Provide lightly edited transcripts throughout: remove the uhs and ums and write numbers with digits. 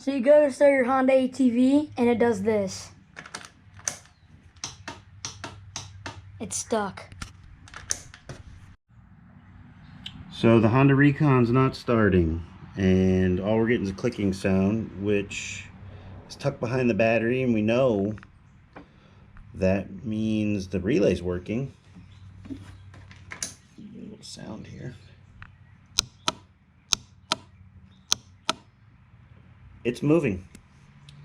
So you go to start your Honda ATV and it does this. It's stuck. So the Honda Recon's not starting, and all we're getting is a clicking sound, which is tucked behind the battery, and we know that means the relay's working. A little sound here. It's moving.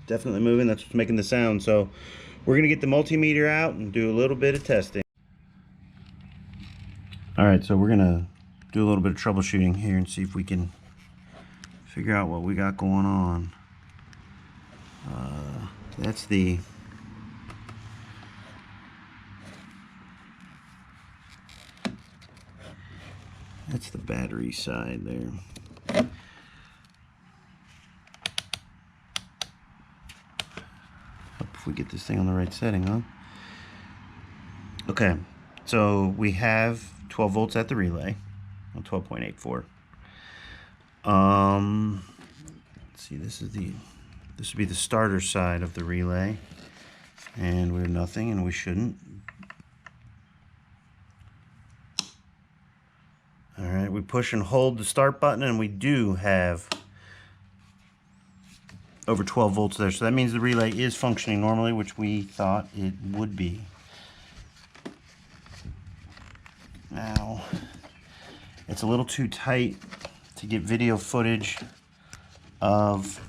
Definitely moving. That's what's making the sound. So we're going to get the multimeter out and do a little bit of testing. Alright, so we're going to do a little bit of troubleshooting here and see if we can figure out what we got going on. That's the battery side there. Hope if we get this thing on the right setting, huh? Okay, so we have 12 volts at the relay on 12.84. Let's see, this would be the starter side of the relay, and we're nothing, and we shouldn't. All right, we push and hold the start button, and we do have over 12 volts there, so that means the relay is functioning normally, which we thought it would be. Now, it's a little too tight to get video footage of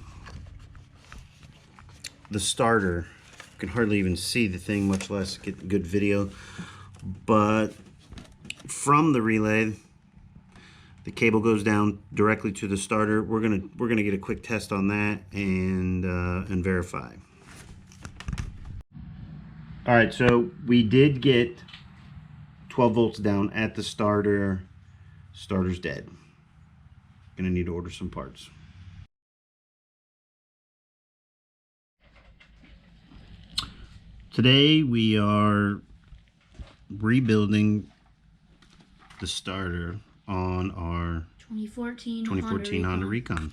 the starter. You can hardly even see the thing, much less get good video. But from the relay, the cable goes down directly to the starter. We're gonna get a quick test on that and verify. All right, so we did get 12 volts down at the starter. Starter's dead. Gonna need to order some parts. Today we are rebuilding the starter on our 2014 Honda Recon.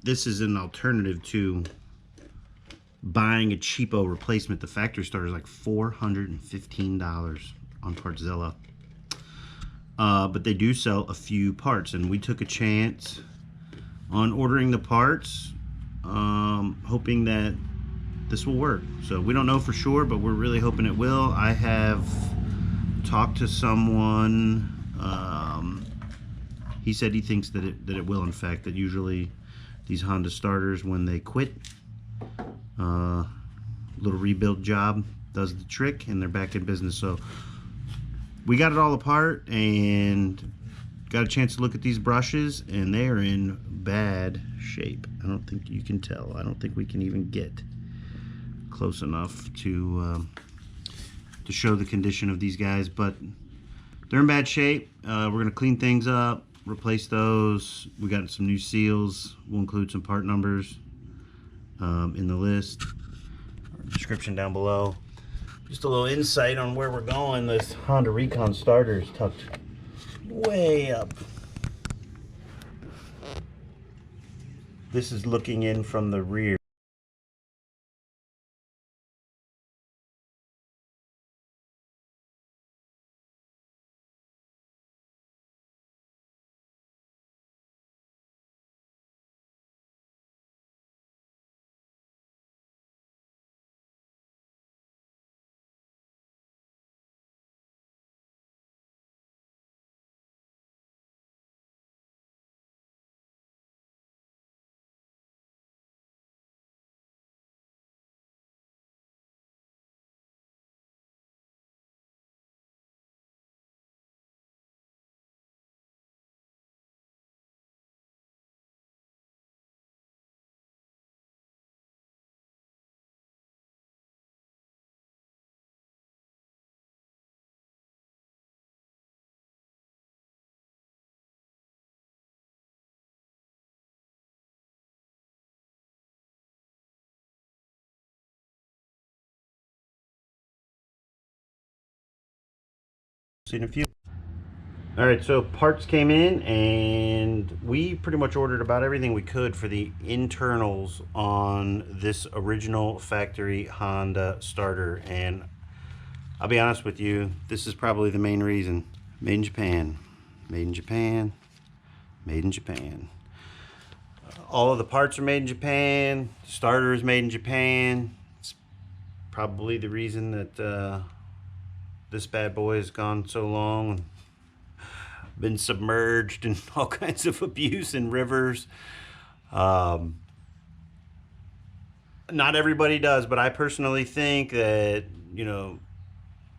This is an alternative to buying a cheapo replacement. The factory starter is like $415 on Partzilla. But they do sell a few parts, and we took a chance on ordering the parts, hoping that this will work. So we don't know for sure, but we're really hoping it will. I have talked to someone. He said he thinks that it will, in fact, that usually these Honda starters, when they quit, little rebuild job does the trick and they're back in business. So we got it all apart and got a chance to look at these brushes, and they are in bad shape. I don't think you can tell. I don't think we can even get close enough to show the condition of these guys, but they're in bad shape. We're gonna clean things up, replace those. We got some new seals. We'll include some part numbers in the list, or description down below. Just a little insight on where we're going. This Honda Recon starter is tucked way up. This is looking in from the rear. See you in a few. All right, so parts came in and we pretty much ordered about everything we could for the internals on this original factory Honda starter. And I'll be honest with you, this is probably the main reason. Made in Japan, made in Japan, made in Japan. All of the parts are made in Japan. The starter is made in Japan. It's probably the reason that this bad boy has gone so long, been submerged in all kinds of abuse in rivers. Not everybody does, but I personally think that, you know,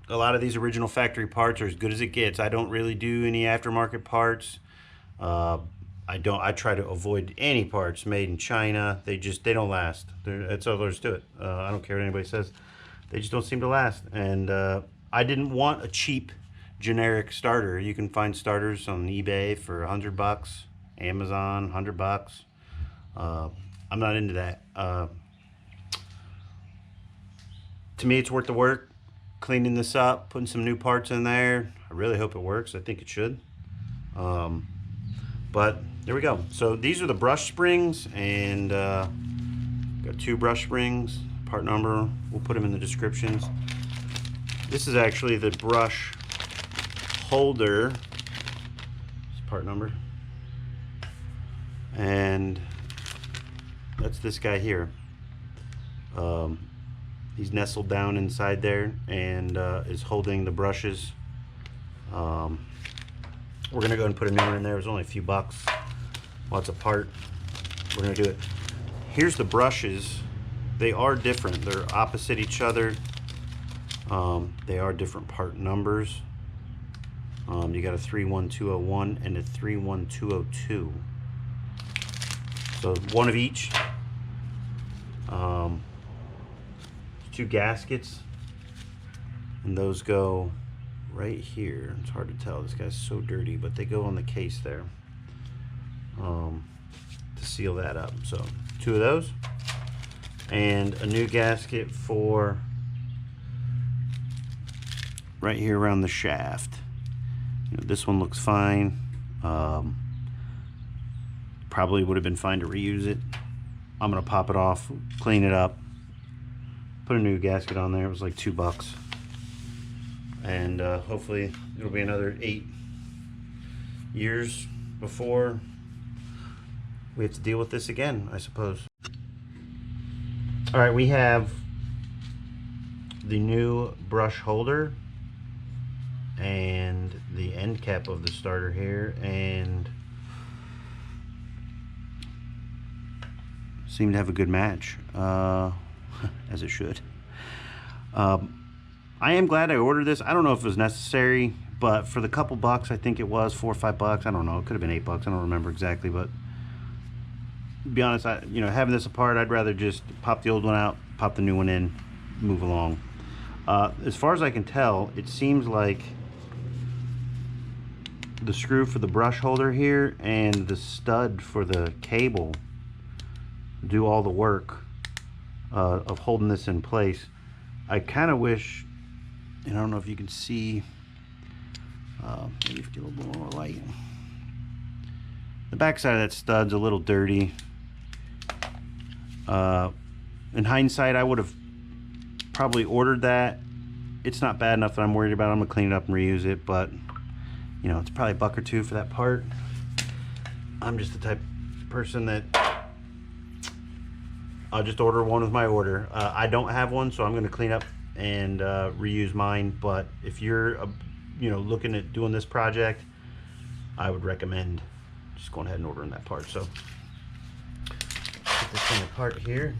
a lot of these original factory parts are as good as it gets. I don't really do any aftermarket parts. I try to avoid any parts made in China. They don't last. That's all there's to it. I don't care what anybody says. They just don't seem to last. And I didn't want a cheap generic starter. You can find starters on eBay for $100, Amazon $100. I'm not into that. To me, it's worth the work. Cleaning this up, putting some new parts in there. I really hope it works. I think it should. But there we go. So these are the brush springs, and got 2 brush springs. Part number, we'll put them in the descriptions. This is actually the brush holder. It's part number. And that's this guy here. He's nestled down inside there and is holding the brushes. We're gonna go and put a new one in there. It was only a few bucks. Well, it's a part. We're gonna do it. Here's the brushes. They are different. They're opposite each other. They are different part numbers. You got a 31201 and a 31202. So one of each. 2 gaskets, and those go right here. It's hard to tell. This guy's so dirty, but they go on the case there to seal that up. So 2 of those, and a new gasket for right here around the shaft. You know, this one looks fine. Probably would have been fine to reuse it. I'm gonna pop it off, clean it up, put a new gasket on there. It was like $2, and hopefully it'll be another 8 years before we have to deal with this again, I suppose. All right, we have the new brush holder and the end cap of the starter here, and seem to have a good match, as it should. I am glad I ordered this. I don't know if it was necessary, but for the couple bucks, I think it was $4 or $5. I don't know. It could have been $8. I don't remember exactly, but to be honest, you know, having this apart, I'd rather just pop the old one out, pop the new one in, move along. As far as I can tell, it seems like the screw for the brush holder here and the stud for the cable do all the work of holding this in place. I kind of wish, and I don't know if you can see, maybe if you get a little more light. The back side of that stud's a little dirty. In hindsight, I would have probably ordered that. It's not bad enough that I'm worried about it. I'm gonna clean it up and reuse it, but you know, it's probably $1 or $2 for that part. I'm just the type of person that I'll just order one with my order. I don't have one, so I'm going to clean up and reuse mine. But if you're, you know, looking at doing this project, I would recommend just going ahead and ordering that part. So, put this thing apart here.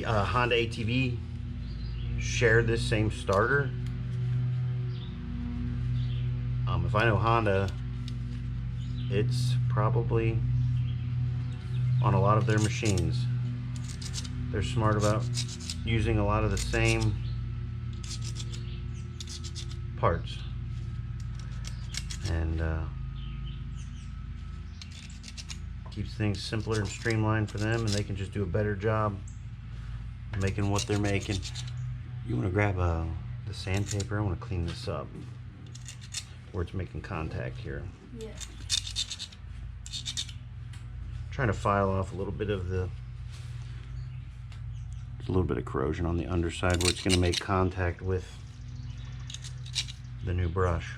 Honda ATV share this same starter. If I know Honda, it's probably on a lot of their machines. They're smart about using a lot of the same parts, and keeps things simpler and streamlined for them, and they can just do a better job making what they're making. You want to grab the sandpaper? I want to clean this up where it's making contact here. Yeah. Trying to file off a little bit of corrosion on the underside where it's going to make contact with the new brush.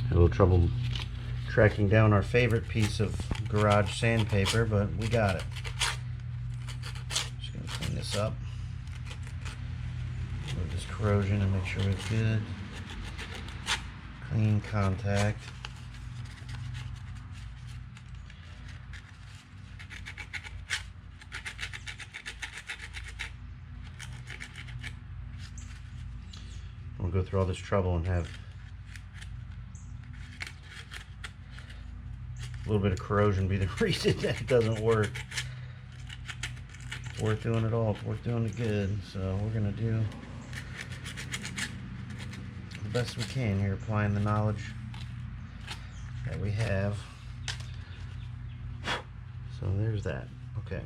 Had a little trouble tracking down our favorite piece of garage sandpaper, but we got it. Just going to clean this up. Remove this corrosion and make sure it's good. Clean contact. We'll go through all this trouble and have a little bit of corrosion be the reason that it doesn't work. It's worth doing it all. It's worth doing it good. So we're going to do the best we can here, applying the knowledge that we have. So there's that. Okay.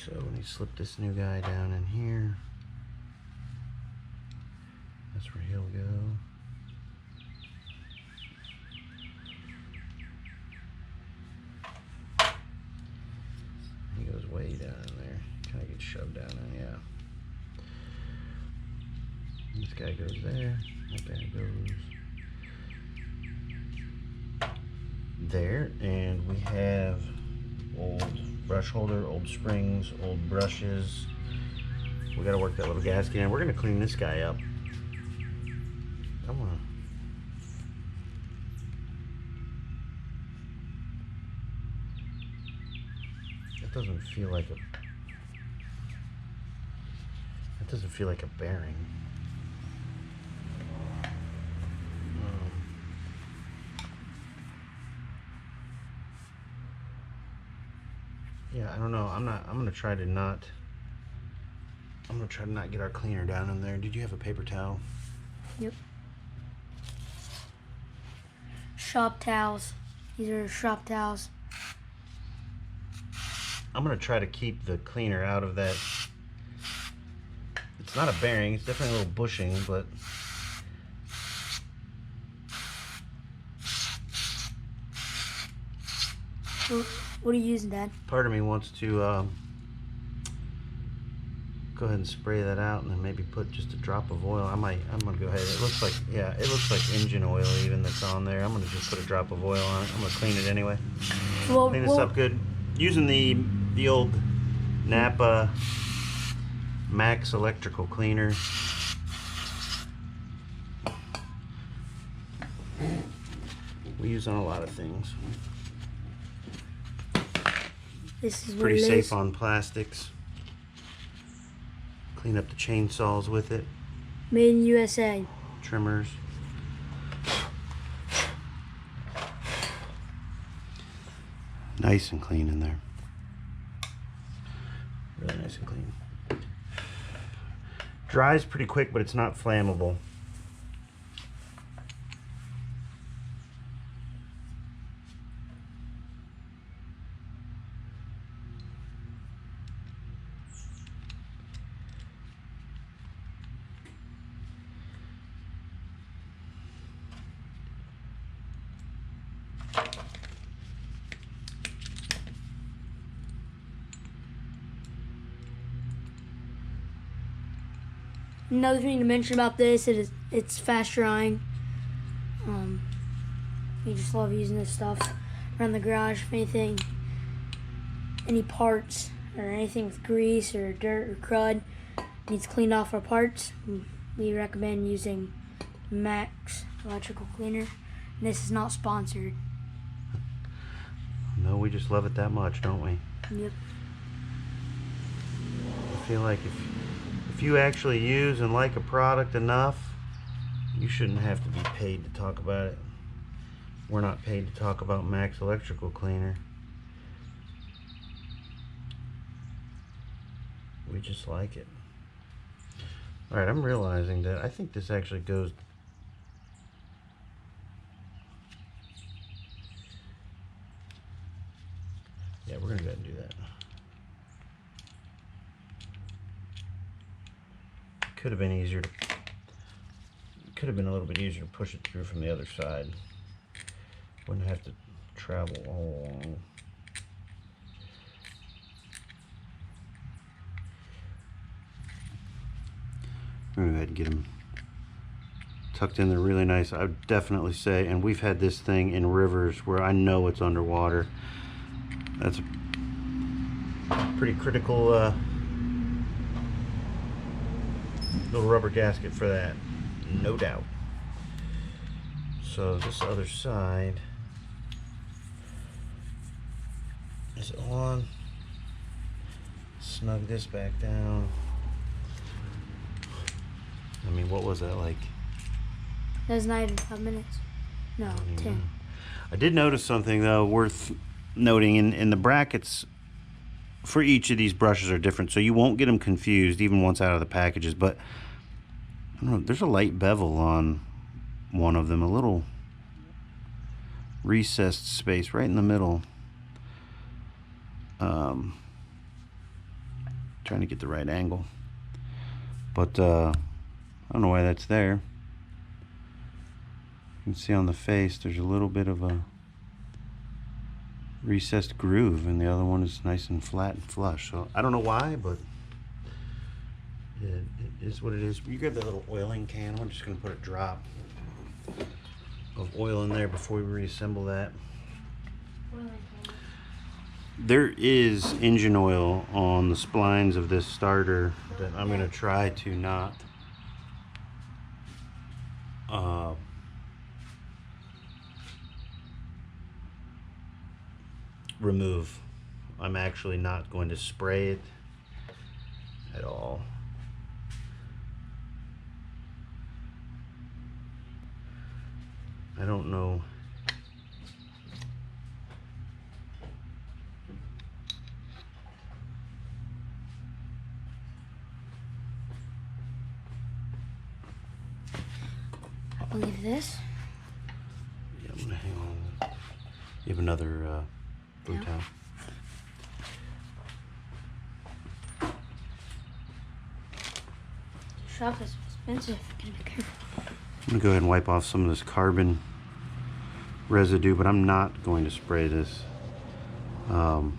So when you slip this new guy down in here, that's where he'll go. He goes way down in there. Kind of gets shoved down in, yeah. This guy goes there. That guy goes there. And we have old brush holder, old springs, old brushes. We got to work that little gasket in. We're going to clean this guy up. That doesn't feel like a bearing. Yeah, I don't know. I'm gonna try to not get our cleaner down in there. Did you have a paper towel? Yep. Shop towels. These are shop towels. I'm gonna try to keep the cleaner out of that. It's not a bearing, it's definitely a little bushing, but What are you using, Dad? part of me wants to go ahead and spray that out, and then maybe put just a drop of oil. I'm gonna go ahead. It looks like engine oil even that's on there. I'm gonna just put a drop of oil on it. I'm gonna clean it anyway. Well, Clean this up good. Using the old Napa Max electrical cleaner. We use on a lot of things. This is what Pretty it safe is. on plastics. Clean up the chainsaws with it. Made in USA. Trimmers. Nice and clean in there. Really nice and clean. Dries pretty quick, but it's not flammable. Another thing to mention about this is it's fast drying. We just love using this stuff around the garage. If anything, any parts or anything with grease or dirt or crud needs cleaned off our parts, we recommend using Max electrical cleaner. And this is not sponsored. No, we just love it that much, don't we? Yep. I feel like if you actually use and like a product enough, you shouldn't have to be paid to talk about it. We're not paid to talk about Max electrical cleaner. We just like it. Alright, I'm realizing that I think this actually goes... Yeah, we're gonna go ahead and do that. Could have been easier to... Could have been a little bit easier to push it through from the other side. Wouldn't have to travel all along. I'm gonna go ahead and get them tucked in there really nice. I would definitely say, and we've had this thing in rivers where I know it's underwater. That's a pretty critical little rubber gasket for that, no doubt. So this other side is on. Snug this back down. I mean, what was that like? That was 9 minutes. No, 10. I did notice something though worth noting. In the brackets for each of these brushes are different, so you won't get them confused even once out of the packages. But I don't know, there's a light bevel on one of them, a little recessed space right in the middle. Trying to get the right angle, but I don't know why that's there. You can see on the face there's a little bit of a recessed groove, and the other one is nice and flat and flush. So I don't know why, but it is what it is. You grab that little oiling can. I'm just going to put a drop of oil in there before we reassemble that. There is engine oil on the splines of this starter that I'm going to try to not remove. I'm actually not going to spray it at all. I don't know. I'll leave this. Yeah, I'm gonna hang on. You have another blue towel. Shop is expensive. Gotta be careful. I'm gonna go ahead and wipe off some of this carbon residue, but I'm not going to spray this. The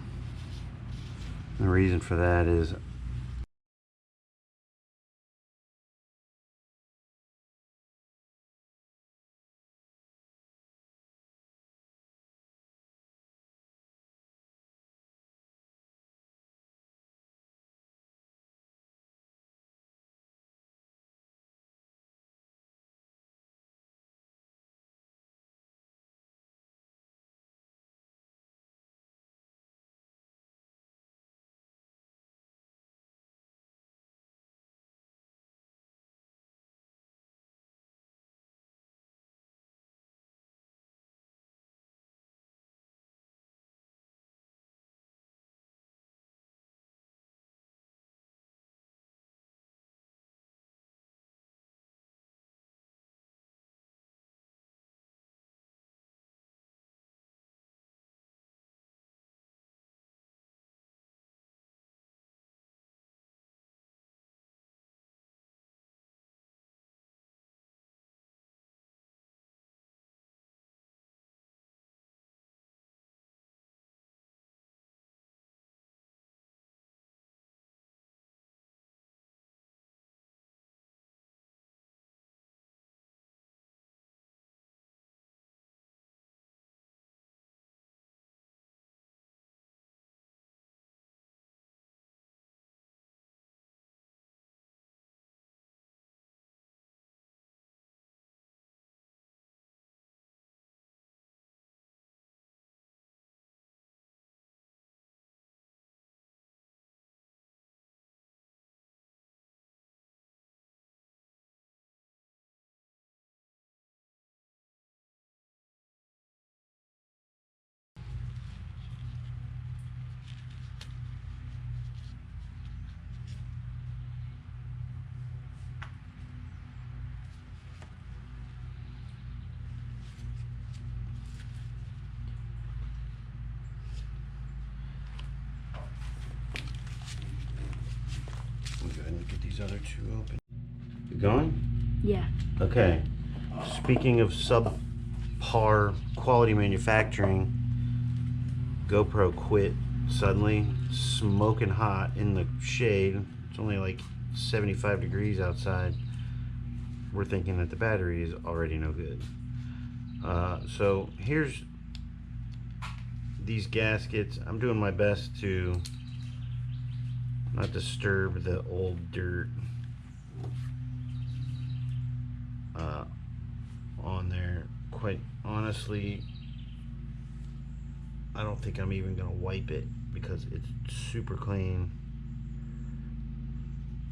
reason for that is these other two open. You going? Yeah. Okay. Speaking of subpar quality manufacturing, GoPro quit suddenly, smoking hot in the shade. It's only like 75 degrees outside. We're thinking that the battery is already no good. So here's these gaskets. I'm doing my best to not disturb the old dirt on there. Quite honestly, I don't think I'm even gonna wipe it because it's super clean,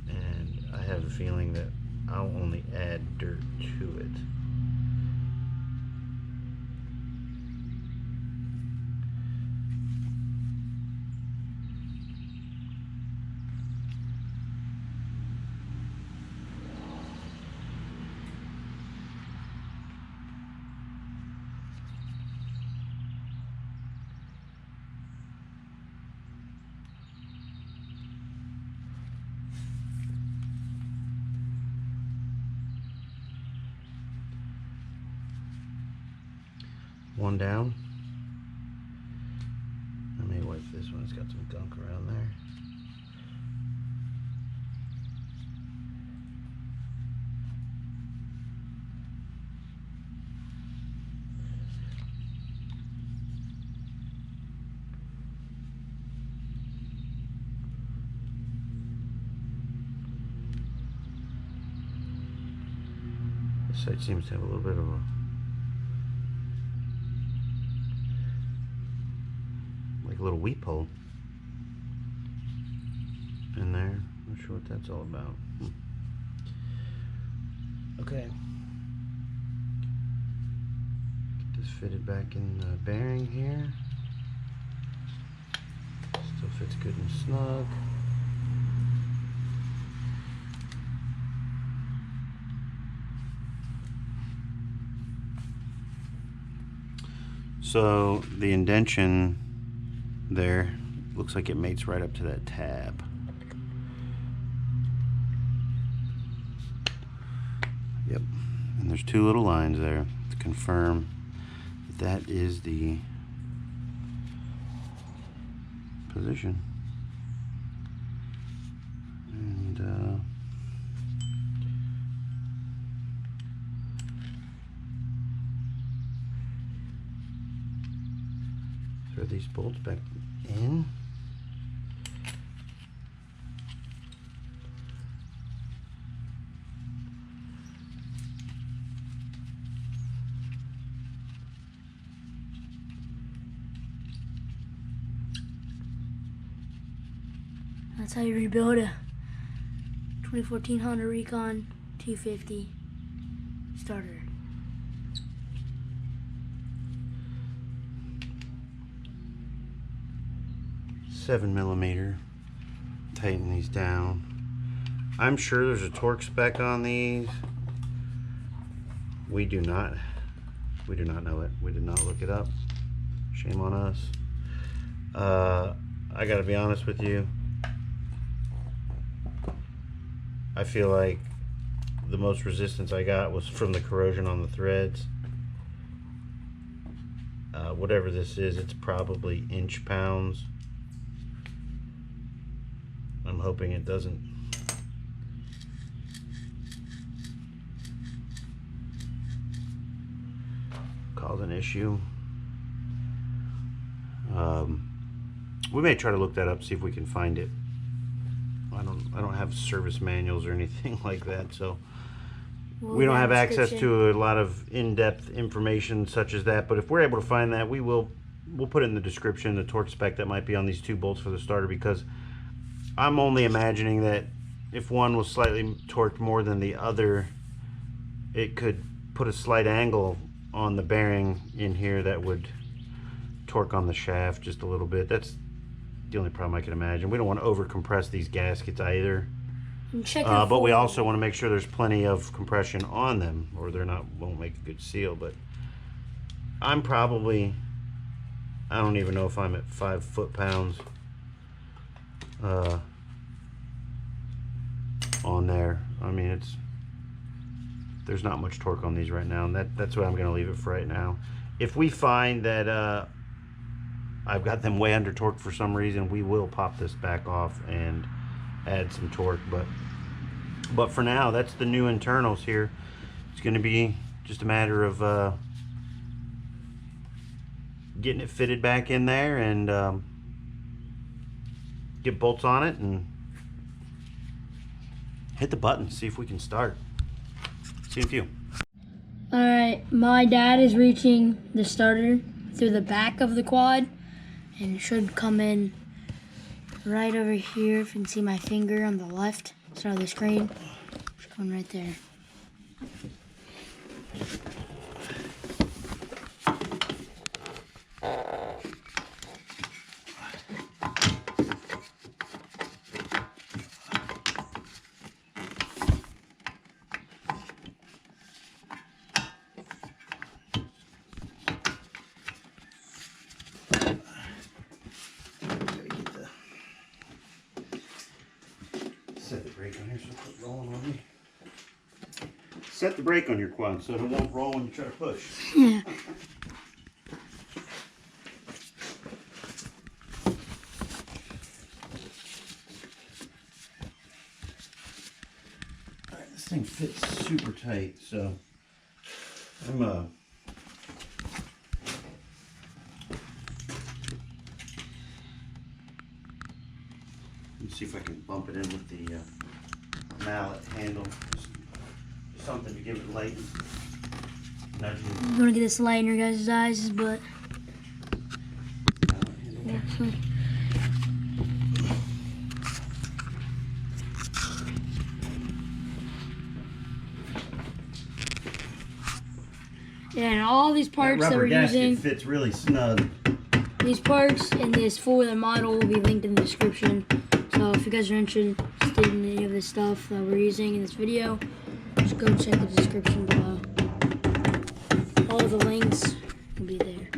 and I have a feeling that I'll only add dirt to it. One down. I may wipe this one, it's got some gunk around there. This side seems to have a little bit of a little weep hole in there. Not sure what that's all about. Okay. Get this fitted back in the bearing here. Still fits good and snug. So the indention there looks like it mates right up to that tab. Yep, and there's two little lines there to confirm that that is the position. And throw these bolts back in. That's how you rebuild a 2014 Honda Recon 250 starter. Seven millimeter. Tighten these down. I'm sure there's a torque spec on these. We do not know it. We did not look it up. Shame on us. I gotta be honest with you. I feel like the most resistance I got was from the corrosion on the threads. Whatever this is, it's probably inch pounds. I'm hoping it doesn't cause an issue. We may try to look that up, see if we can find it. I don't have service manuals or anything like that, so we don't have access to a lot of in-depth information such as that. But if we're able to find that, we'll put it in the description, the torque spec that might be on these two bolts for the starter, because I'm only imagining that if one was slightly torqued more than the other, it could put a slight angle on the bearing in here that would torque on the shaft just a little bit. That's the only problem I can imagine. We don't want to over compress these gaskets either, but we also want to make sure there's plenty of compression on them, or they're won't make a good seal. But I'm probably, I don't even know if I'm at 5 foot-pounds on there. I mean, there's not much torque on these right now, and that's why I'm going to leave it for right now. If we find that I've got them way under torque for some reason, we will pop this back off and add some torque. But for now, that's the new internals here. It's going to be just a matter of getting it fitted back in there and get bolts on it and hit the button, see if we can start. See you in a few. Alright, my dad is reaching the starter through the back of the quad, and it should come in right over here. If you can see my finger on the left side of the screen, it's going right there. Set the brake on here so it quit rolling on me. Set the brake on your quad so it won't roll when you try to push. Yeah. Alright, this thing fits super tight, so I'm let me see if I can bump it in with the mallet handle. Just something to give it light. Nudge it. I'm gonna get this light in your guys' eyes, but Mallet handle. yeah, and all these parts that rubber we're gasket using, fits really snug. these parts and this four-wheeler model will be linked in the description. So if you guys are interested in any of this stuff that we're using in this video, just go check the description below. All the links will be there.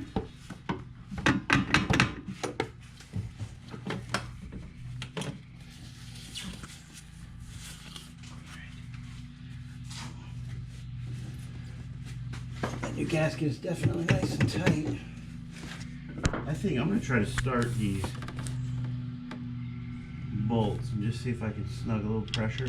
That new gasket is definitely nice and tight. I think I'm going to try to start these bolts and just see if I can snug a little pressure.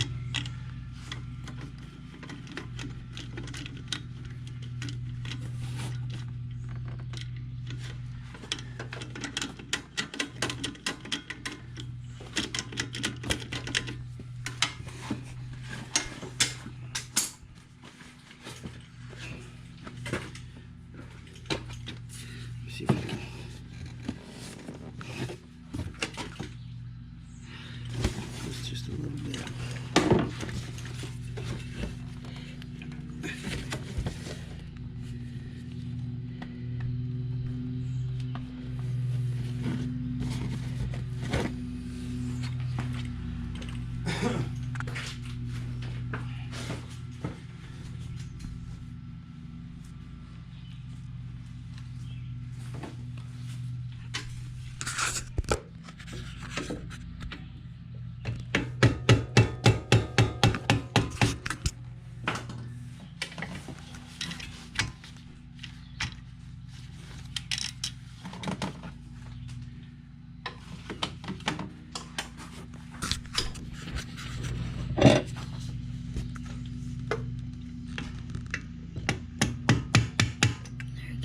See if I can. Just a little bit.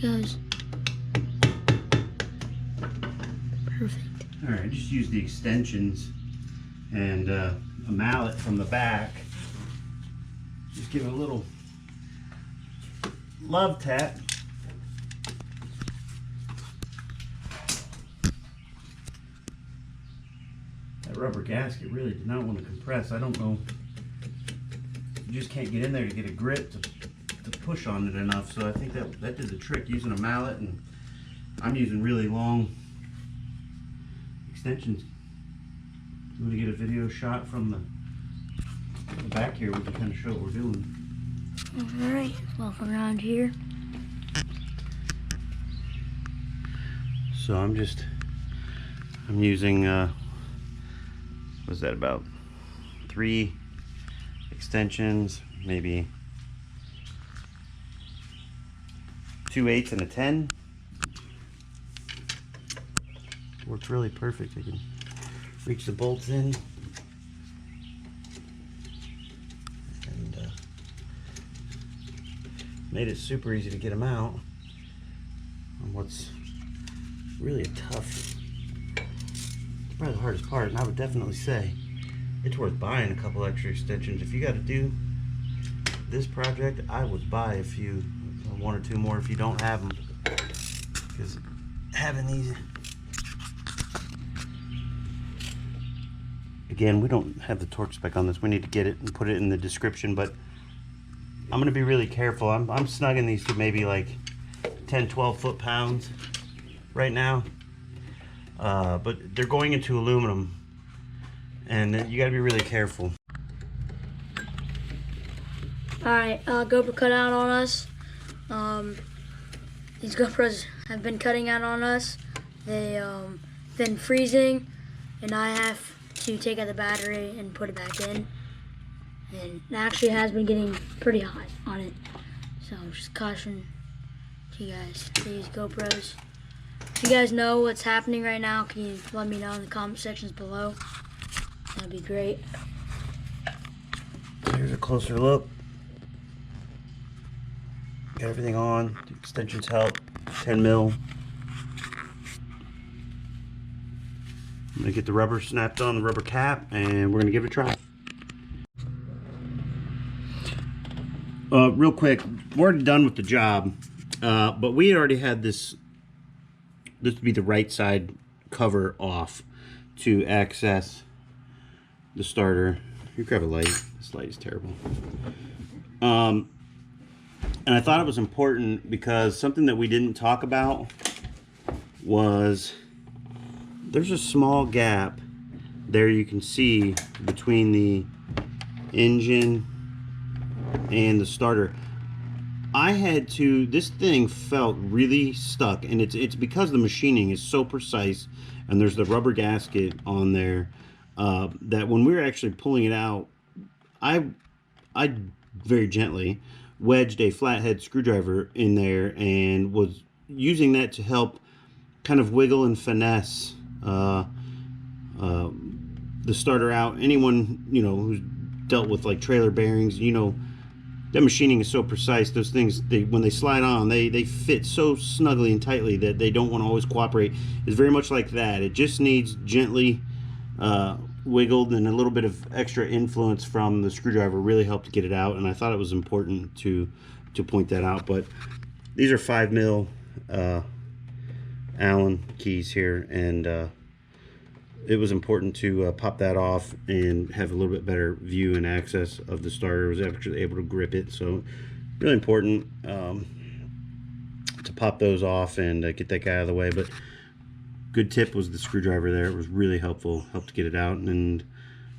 Goes. Perfect. Alright, just use the extensions and a mallet from the back. Just give it a little love tap. That rubber gasket really did not want to compress. I don't know. You just can't get in there to get a grip to push on it enough, so I think that did the trick, using a mallet, and I'm using really long extensions. I'm going to get a video shot from the back here. We can kind of show what we're doing. Alright, walk around here. So I'm using what's that, about 3 extensions, maybe 2/8 and a 10. Works really perfect. I can reach the bolts in, and made it super easy to get them out on what's really a tough, probably the hardest part. And I would definitely say it's worth buying a couple extra extensions. If you got to do this project, I would buy a few, one or two more if you don't have them, because having these, again, we don't have the torque spec on this. We need to get it and put it in the description, but I'm going to be really careful. I'm snugging these to maybe like 10-12 foot-pounds right now, but they're going into aluminum, and you got to be really careful. Alright, GoPro cut out on us. These GoPros have been cutting out on us. They been freezing, and I have to take out the battery and put it back in. And it actually has been getting pretty hot on it. So just caution to you guys, these GoPros. If you guys know what's happening right now, can you let me know in the comment sections below? That'd be great. Here's a closer look. Got everything on. The extensions help. 10 mil. I'm gonna get the rubber snapped on, the rubber cap, and we're gonna give it a try. Real quick, we're already done with the job, but we already had this would be the right side cover off to access the starter. You grab a light. This light is terrible. And I thought it was important because something that we didn't talk about was there's a small gap there you can see between the engine and the starter. I had to, this thing felt really stuck, and it's because the machining is so precise, and there's the rubber gasket on there, that when we were actually pulling it out, I very gently wedged a flathead screwdriver in there and was using that to help kind of wiggle and finesse the starter out. Anyone, you know, who's dealt with like trailer bearings, you know, that machining is so precise. Those things, when they slide on, they fit so snugly and tightly that they don't want to always cooperate. It's very much like that. It just needs gently wiggled, and a little bit of extra influence from the screwdriver really helped to get it out. And I thought it was important to point that out. But these are 5 mil Allen keys here, and it was important to pop that off and have a little bit better view and access of the starter. I was actually able to grip it, so really important to pop those off and get that guy out of the way. But good tip was the screwdriver there. It was really helpful, helped to get it out, and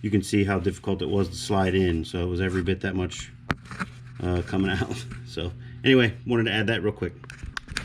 you can see how difficult it was to slide in, so it was every bit that much coming out. So anyway, wanted to add that real quick.